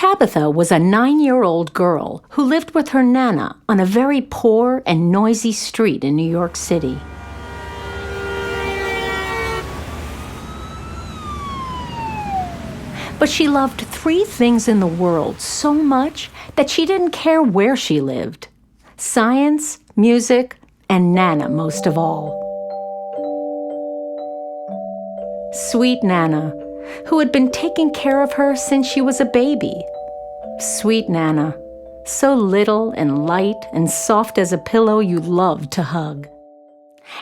Tabitha was a 9-year-old girl who lived with her Nana on a very poor and noisy street in New York City. But she loved 3 things in the world so much that she didn't care where she lived: science, music, and Nana most of all. Sweet Nana, who had been taking care of her since she was a baby. Sweet Nana, so little and light and soft as a pillow you loved to hug.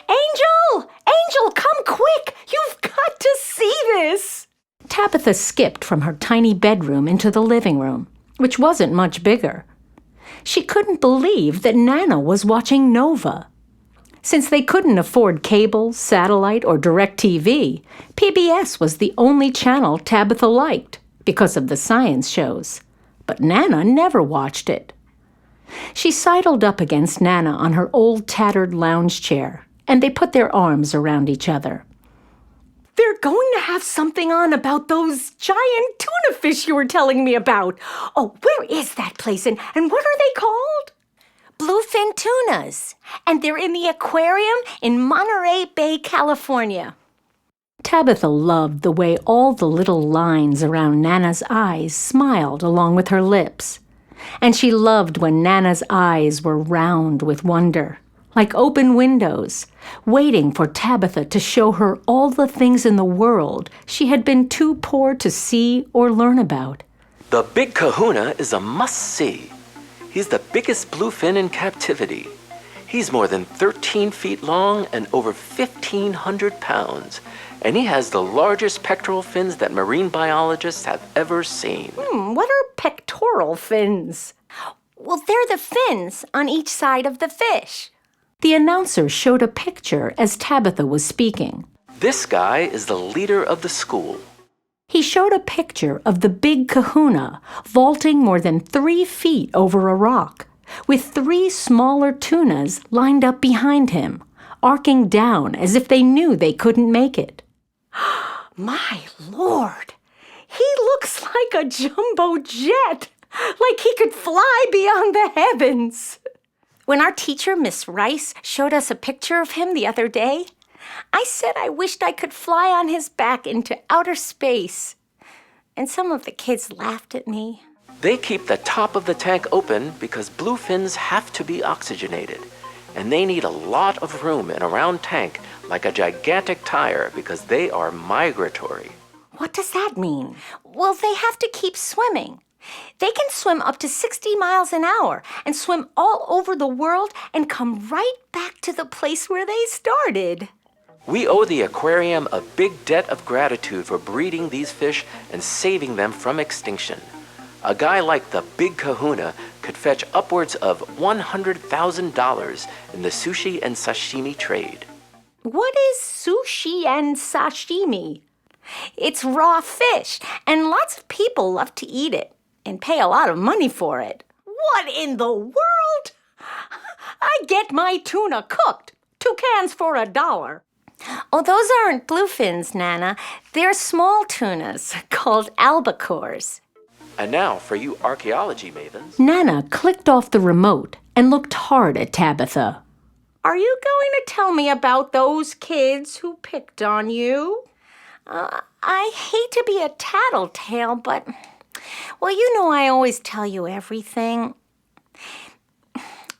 "Angel! Angel, come quick! You've got to see this!" Tabitha skipped from her tiny bedroom into the living room, which wasn't much bigger. She couldn't believe that Nana was watching Nova. Since they couldn't afford cable, satellite, or DirecTV, PBS was the only channel Tabitha liked because of the science shows. But Nana never watched it. She sidled up against Nana on her old tattered lounge chair, and they put their arms around each other. "They're going to have something on about those giant tuna fish you were telling me about. Oh, where is that place, and what are they called?" "Bluefin tunas, and they're in the aquarium in Monterey Bay, California." Tabitha loved the way all the little lines around Nana's eyes smiled along with her lips. And she loved when Nana's eyes were round with wonder, like open windows, waiting for Tabitha to show her all the things in the world she had been too poor to see or learn about. The big kahuna is a must-see. He's the biggest bluefin in captivity. He's more than 13 feet long and over 1,500 pounds. And he has the largest pectoral fins that marine biologists have ever seen. What are pectoral fins? Well, they're the fins on each side of the fish. The announcer showed a picture as Tabitha was speaking. This guy is the leader of the school. He showed a picture of the big kahuna vaulting more than 3 feet over a rock, with 3 smaller tunas lined up behind him, arcing down as if they knew they couldn't make it. My Lord, he looks like a jumbo jet, like he could fly beyond the heavens. When our teacher, Miss Rice, showed us a picture of him the other day, I said I wished I could fly on his back into outer space. And some of the kids laughed at me. They keep the top of the tank open because bluefins have to be oxygenated. And they need a lot of room in a round tank like a gigantic tire because they are migratory. What does that mean? Well, they have to keep swimming. They can swim up to 60 miles an hour and swim all over the world and come right back to the place where they started. We owe the aquarium a big debt of gratitude for breeding these fish and saving them from extinction. A guy like the big kahuna could fetch upwards of $100,000 in the sushi and sashimi trade. What is sushi and sashimi? It's raw fish, and lots of people love to eat it and pay a lot of money for it. What in the world? I get my tuna cooked. 2 cans for $1. Oh, those aren't bluefins, Nana. They're small tunas called albacores. And now for you archaeology mavens. Nana clicked off the remote and looked hard at Tabitha. Are you going to tell me about those kids who picked on you? I hate to be a tattletale, but, well, you know I always tell you everything.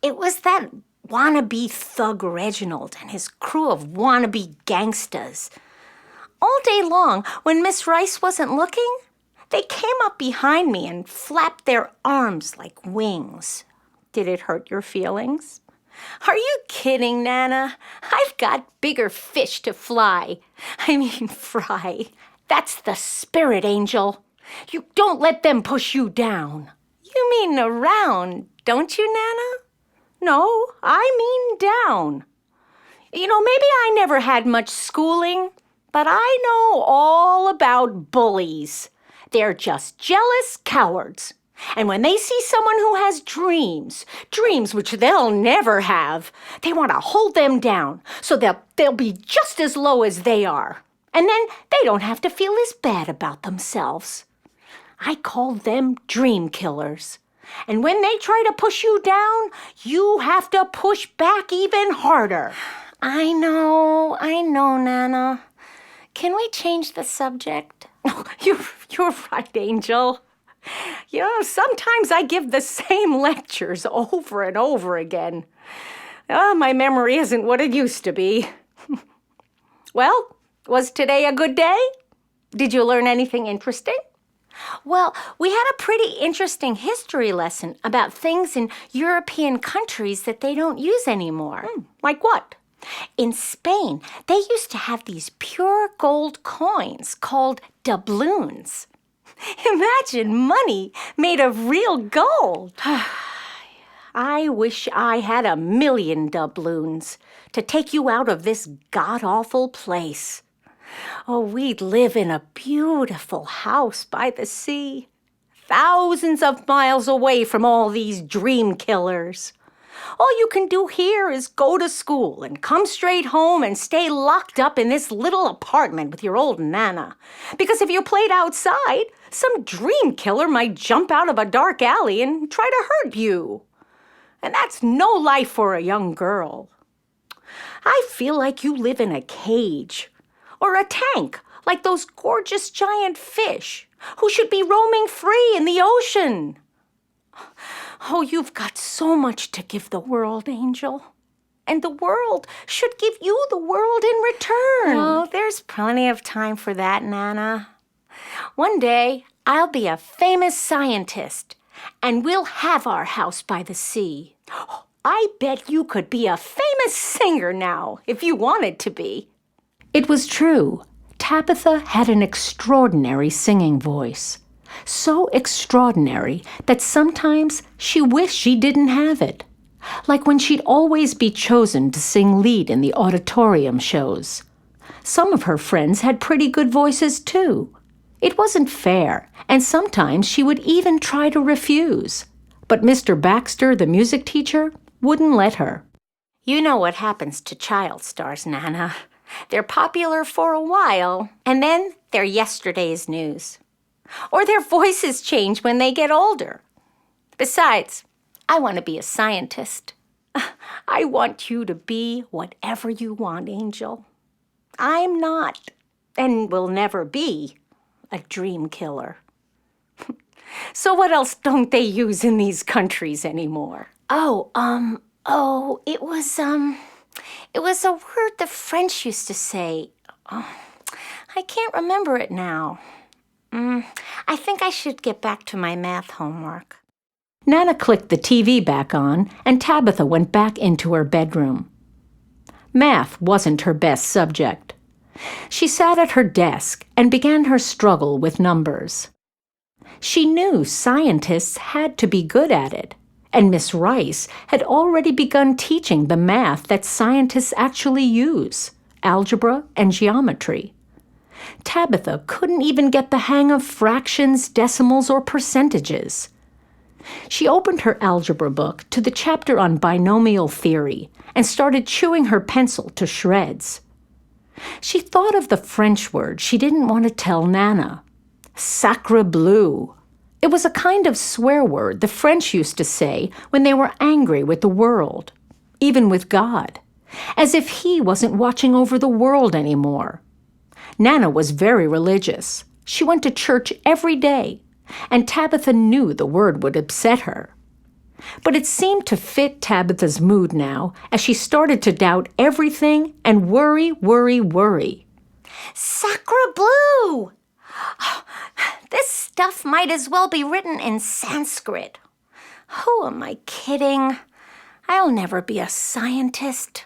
It was that wannabe thug Reginald and his crew of wannabe gangstas. All day long, when Miss Rice wasn't looking, they came up behind me and flapped their arms like wings. Did it hurt your feelings? Are you kidding, Nana? I've got bigger fish to fry. Fry. That's the spirit, Angel. You don't let them push you down. You mean around, don't you, Nana? No, I mean down. You know, maybe I never had much schooling, but I know all about bullies. They're just jealous cowards. And when they see someone who has dreams which they'll never have, they want to hold them down so they'll be just as low as they are. And then they don't have to feel as bad about themselves. I call them dream killers. And when they try to push you down, you have to push back even harder. I know, Nana. Can we change the subject? You're right, Angel. Sometimes I give the same lectures over and over again. My memory isn't what it used to be. Well, was today a good day? Did you learn anything interesting? Well, we had a pretty interesting history lesson about things in European countries that they don't use anymore. Like what? In Spain, they used to have these pure gold coins called doubloons. Imagine money made of real gold. I wish I had 1,000,000 doubloons to take you out of this god-awful place. Oh, we'd live in a beautiful house by the sea, thousands of miles away from all these dream killers. All you can do here is go to school and come straight home and stay locked up in this little apartment with your old Nana. Because if you played outside, some dream killer might jump out of a dark alley and try to hurt you. And that's no life for a young girl. I feel like you live in a cage. Or a tank, like those gorgeous giant fish who should be roaming free in the ocean. Oh, you've got so much to give the world, Angel. And the world should give you the world in return. Oh, there's plenty of time for that, Nana. One day, I'll be a famous scientist, and we'll have our house by the sea. I bet you could be a famous singer now, if you wanted to be. It was true. Tabitha had an extraordinary singing voice. So extraordinary that sometimes she wished she didn't have it. Like when she'd always be chosen to sing lead in the auditorium shows. Some of her friends had pretty good voices too. It wasn't fair, and sometimes she would even try to refuse. But Mr. Baxter, the music teacher, wouldn't let her. You know what happens to child stars, Nana. They're popular for a while, and then they're yesterday's news. Or their voices change when they get older. Besides, I want to be a scientist. I want you to be whatever you want, Angel. I'm not, and will never be, a dream killer. So what else don't they use in these countries anymore? It was a word the French used to say. I can't remember it now. I think I should get back to my math homework. Nana clicked the TV back on, and Tabitha went back into her bedroom. Math wasn't her best subject. She sat at her desk and began her struggle with numbers. She knew scientists had to be good at it, and Miss Rice had already begun teaching the math that scientists actually use, algebra and geometry. Tabitha couldn't even get the hang of fractions, decimals, or percentages. She opened her algebra book to the chapter on binomial theory and started chewing her pencil to shreds. She thought of the French word she didn't want to tell Nana. Sacre bleu. It was a kind of swear word the French used to say when they were angry with the world, even with God, as if he wasn't watching over the world anymore. Nana was very religious. She went to church every day, and Tabitha knew the word would upset her. But it seemed to fit Tabitha's mood now as she started to doubt everything and worry. Sacre bleu! This stuff might as well be written in Sanskrit. Who am I kidding? I'll never be a scientist.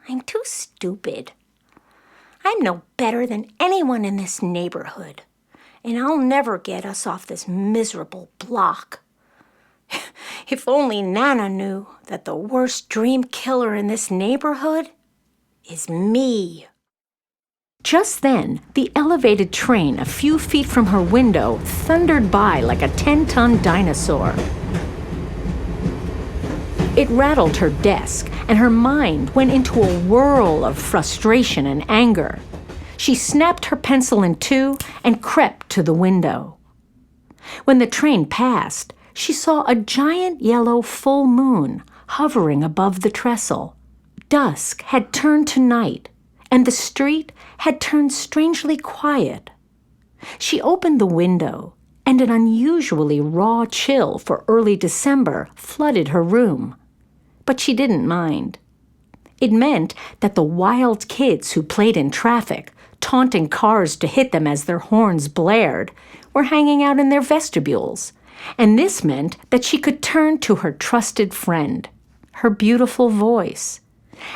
I'm too stupid. I'm no better than anyone in this neighborhood, and I'll never get us off this miserable block. If only Nana knew that the worst dream killer in this neighborhood is me. Just then, the elevated train a few feet from her window thundered by like a 10-ton dinosaur. It rattled her desk, and her mind went into a whirl of frustration and anger. She snapped her pencil in two and crept to the window. When the train passed, she saw a giant yellow full moon hovering above the trestle. Dusk had turned to night, and the street had turned strangely quiet. She opened the window, and an unusually raw chill for early December flooded her room. But she didn't mind. It meant that the wild kids who played in traffic, taunting cars to hit them as their horns blared, were hanging out in their vestibules, and this meant that she could turn to her trusted friend, her beautiful voice,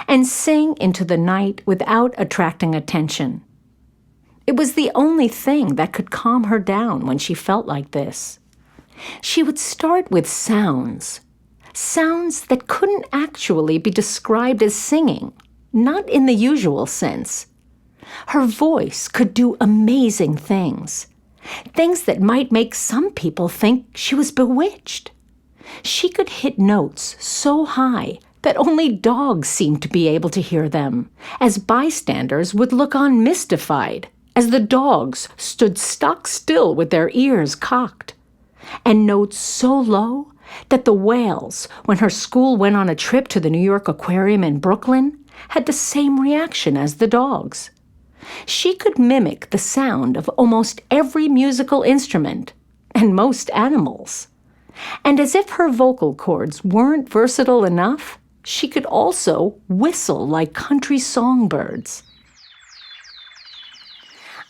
and sing into the night without attracting attention. It was the only thing that could calm her down when she felt like this. She would start with sounds that couldn't actually be described as singing, not in the usual sense. Her voice could do amazing things that might make some people think she was bewitched. She could hit notes so high that only dogs seemed to be able to hear them, as bystanders would look on mystified as the dogs stood stock still with their ears cocked, and notes so low that the whales, when her school went on a trip to the New York Aquarium in Brooklyn, had the same reaction as the dogs. She could mimic the sound of almost every musical instrument and most animals. And as if her vocal cords weren't versatile enough, she could also whistle like country songbirds.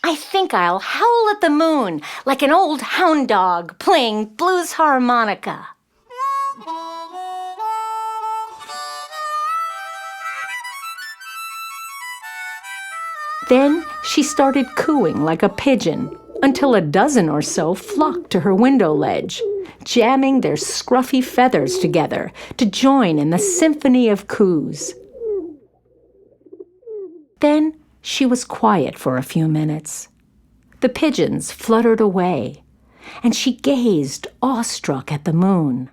I think I'll howl at the moon like an old hound dog playing blues harmonica. Then she started cooing like a pigeon until a dozen or so flocked to her window ledge, jamming their scruffy feathers together to join in the symphony of coos. Then she was quiet for a few minutes. The pigeons fluttered away, and she gazed awestruck at the moon.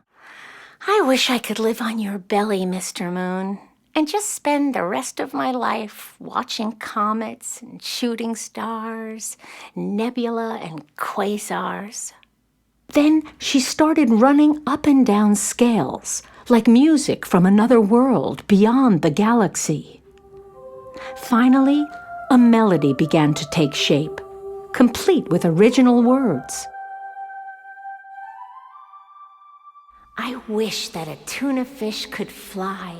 I wish I could live on your belly, Mr. Moon, and just spend the rest of my life watching comets and shooting stars, nebula and quasars. Then she started running up and down scales, like music from another world beyond the galaxy. Finally, a melody began to take shape, complete with original words. I wish that a tuna fish could fly